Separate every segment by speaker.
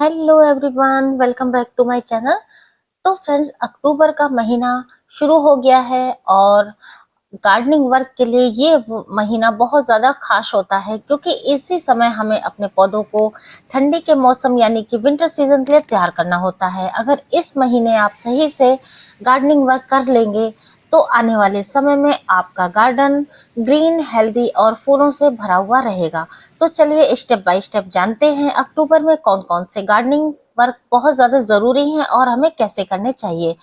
Speaker 1: Hello everyone, welcome back to my channel. तो friends, अक्टूबर का महीना शुरू हो गया है और गार्डनिंग वर्क के लिए ये महीना बहुत ज़्यादा खास होता है, क्योंकि इसी समय हमें अपने पौधों को ठंडी के मौसम यानी कि विंटर सीजन के लिए तैयार करना होता है। अगर इस महीने आप सही से गार्डनिंग वर्क कर लेंगे तो आने वाले समय में आपका गार्डन ग्रीन, हेल्दी और फूलों से भरा हुआ रहेगा। तो चलिए स्टेप बाय स्टेप जानते हैं अक्टूबर में कौन कौन से गार्डनिंग वर्क बहुत ज़्यादा ज़रूरी हैं और हमें कैसे करने चाहिए।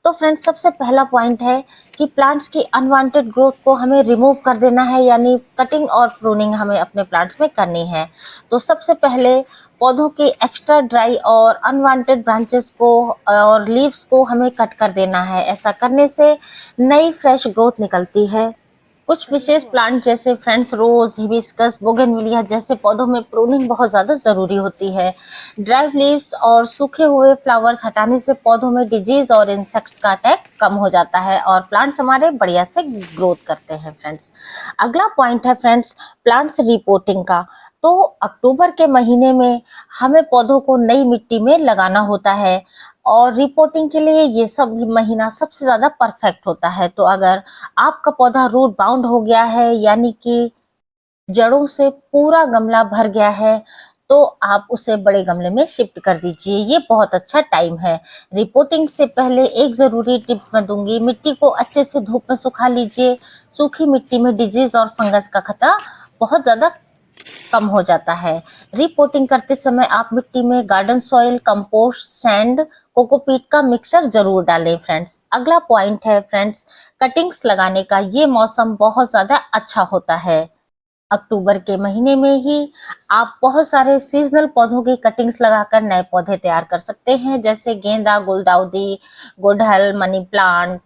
Speaker 1: तो फ्रेंड्स, सबसे पहला पॉइंट है कि प्लांट्स की अनवांटेड ग्रोथ को हमें रिमूव कर देना है, यानी कटिंग और प्रूनिंग हमें अपने प्लांट्स में करनी है। तो सबसे पहले पौधों के एक्स्ट्रा ड्राई और अनवांटेड ब्रांचेस को और लीव्स को हमें कट कर देना है। ऐसा करने से नई फ्रेश ग्रोथ निकलती है। कुछ विशेष प्लांट जैसे फ्रेंड्स रोज, हिबिस्कस, बोगनविलिया जैसे पौधों में प्रूनिंग बहुत ज़्यादा ज़रूरी होती है। ड्राई लीव्स और सूखे हुए फ्लावर्स हटाने से पौधों में डिजीज और इंसेक्ट्स का अटैक कम हो जाता है और प्लांट्स हमारे बढ़िया से ग्रोथ करते हैं। फ्रेंड्स, अगला पॉइंट है फ्रेंड्स प्लांट्स रिपोर्टिंग का। तो अक्टूबर के महीने में हमें पौधों को नई मिट्टी में लगाना होता है और रिपोर्टिंग के लिए ये सब महीना सबसे ज़्यादा परफेक्ट होता है। तो अगर आपका पौधा रूट बाउंड हो गया है, यानी कि जड़ों से पूरा गमला भर गया है, तो आप उसे बड़े गमले में शिफ्ट कर दीजिए। ये बहुत अच्छा टाइम है। रिपोर्टिंग से पहले एक ज़रूरी टिप मैं दूंगी, मिट्टी को अच्छे से धूप में सुखा लीजिए। सूखी मिट्टी में डिजीज और फंगस का खतरा बहुत ज़्यादा कम हो जाता है। रिपोर्टिंग करते समय आप मिट्टी में garden soil, compost, sand, cocopeat का मिक्सचर जरूर डालें। फ्रेंड्स, अगला पॉइंट है फ्रेंड्स कटिंग्स लगाने का। ये मौसम बहुत ज्यादा अच्छा होता है। अक्टूबर के महीने में ही आप बहुत सारे सीजनल पौधों की कटिंग्स लगाकर नए पौधे तैयार कर सकते हैं, जैसे गेंदा, गुलदाउदी, गुड़हल, मनी प्लांट।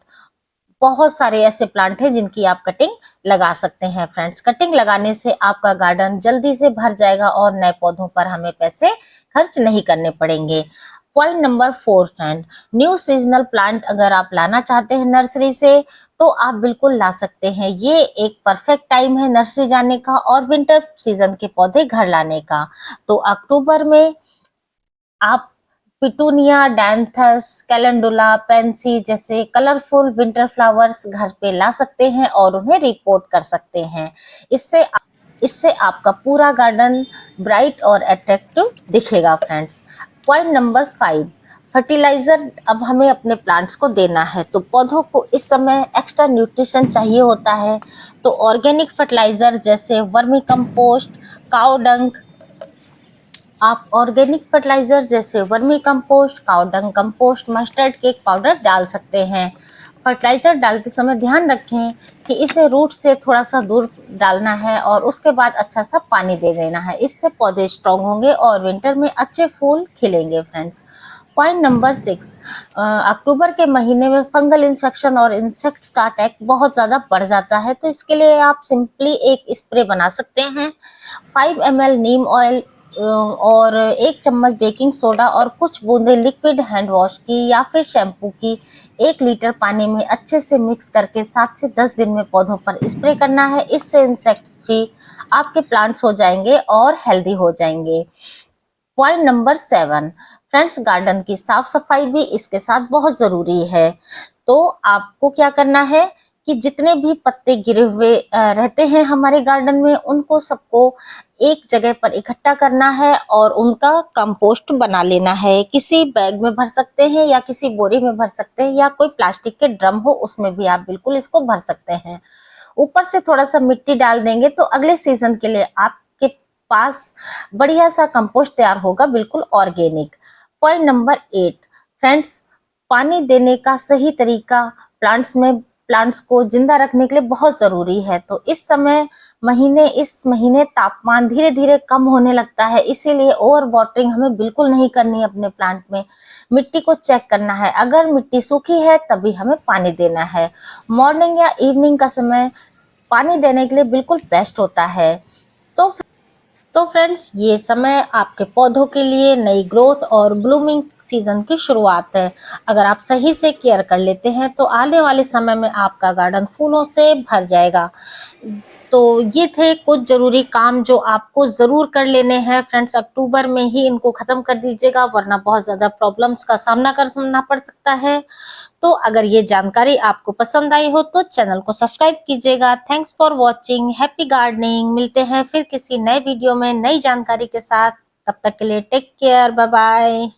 Speaker 1: बहुत सारे ऐसे प्लांट हैं जिनकी आप कटिंग लगा सकते हैं। फ्रेंड्स, कटिंग लगाने से आपका गार्डन जल्दी से भर जाएगा और नए पौधों पर हमें पैसे खर्च नहीं करने पड़ेंगे। Point number 4 friend, new seasonal plant अगर आप लाना चाहते हैं नर्सरी से तो आप बिल्कुल ला सकते हैं। ये एक परफेक्ट टाइम है नर्सरी जाने का और विंटर सीजन के पौधे घर लाने का। तो अक्टूबर में आप पिटूनिया, डैंथस, कैलेंडुला, पेंसी जैसे कलरफुल विंटर फ्लावर्स घर पे ला सकते हैं और उन्हें रिपोर्ट कर सकते हैं। इससे इससे आपका पूरा गार्डन ब्राइट और अट्रैक्टिव दिखेगा। फ्रेंड्स, पॉइंट नंबर 5, फर्टिलाइजर अब हमें अपने प्लांट्स को देना है। तो पौधों को इस समय एक्स्ट्रा न्यूट्रिशन चाहिए होता है। तो ऑर्गेनिक फर्टिलाइजर जैसे वर्मी कंपोस्ट, काउ डंग, आप ऑर्गेनिक फर्टिलाइजर जैसे vermi compost, cow dung compost, mustard cake powder डाल सकते हैं। फर्टिलाइजर डालते समय ध्यान रखें कि इसे रूट से थोड़ा सा दूर डालना है और उसके बाद अच्छा सा पानी दे देना है। इससे पौधे स्ट्रॉन्ग होंगे और विंटर में अच्छे फूल खिलेंगे। फ्रेंड्स, पॉइंट नंबर 6, अक्टूबर के महीने में फंगल इन्फेक्शन और इंसेक्ट्स का अटैक बहुत ज़्यादा बढ़ जाता है। तो इसके लिए आप सिंपली एक स्प्रे बना सकते हैं। 5 ml नीम ऑयल और 1 चम्मच बेकिंग सोडा और कुछ बूंदे लिक्विड हैंड वॉश की या फिर शैम्पू की 1 लीटर पानी में अच्छे से मिक्स करके 7 से 10 दिन में पौधों पर स्प्रे करना है। इससे इंसेक्ट्स भी आपके प्लांट्स हो जाएंगे और हेल्दी हो जाएंगे। पॉइंट नंबर 7 फ्रेंड्स, गार्डन की साफ सफाई भी इसके साथ बहुत जरूरी है। तो आपको क्या करना है कि जितने भी पत्ते गिरे हुए रहते हैं हमारे गार्डन में, उनको सबको एक जगह पर इकट्ठा करना है और उनका कंपोस्ट बना लेना है। किसी बैग में भर सकते हैं या किसी बोरी में भर सकते हैं या कोई प्लास्टिक के ड्रम हो उसमें भी आप बिल्कुल इसको भर सकते हैं। ऊपर से थोड़ा सा मिट्टी डाल देंगे तो अगले सीजन के लिए आपके पास बढ़िया सा कंपोस्ट तैयार होगा, बिल्कुल ऑर्गेनिक। पॉइंट नंबर 8 फ्रेंड्स, पानी देने का सही तरीका प्लांट्स को जिंदा रखने के लिए बहुत जरूरी है। तो इस महीने तापमान धीरे धीरे कम होने लगता है, इसीलिए ओवर वाटरिंग हमें बिल्कुल नहीं करनी है। अपने प्लांट में मिट्टी को चेक करना है, अगर मिट्टी सूखी है तभी हमें पानी देना है। मॉर्निंग या इवनिंग का समय पानी देने के लिए बिल्कुल बेस्ट होता है। तो फ्रेंड्स, ये समय आपके पौधों के लिए नई ग्रोथ और ब्लूमिंग सीजन की शुरुआत है। अगर आप सही से केयर कर लेते हैं तो आने वाले समय में आपका गार्डन फूलों से भर जाएगा। तो ये थे कुछ जरूरी काम जो आपको जरूर कर लेने हैं फ्रेंड्स। अक्टूबर में ही इनको खत्म कर दीजिएगा, वरना बहुत ज्यादा प्रॉब्लम्स का सामना करना पड़ सकता है। तो अगर ये जानकारी आपको पसंद आई हो तो चैनल को सब्सक्राइब कीजिएगा। Thanks for watching, happy gardening. मिलते हैं फिर किसी नए वीडियो में नई जानकारी के साथ। तब तक के लिए टेक केयर, बाय बाय।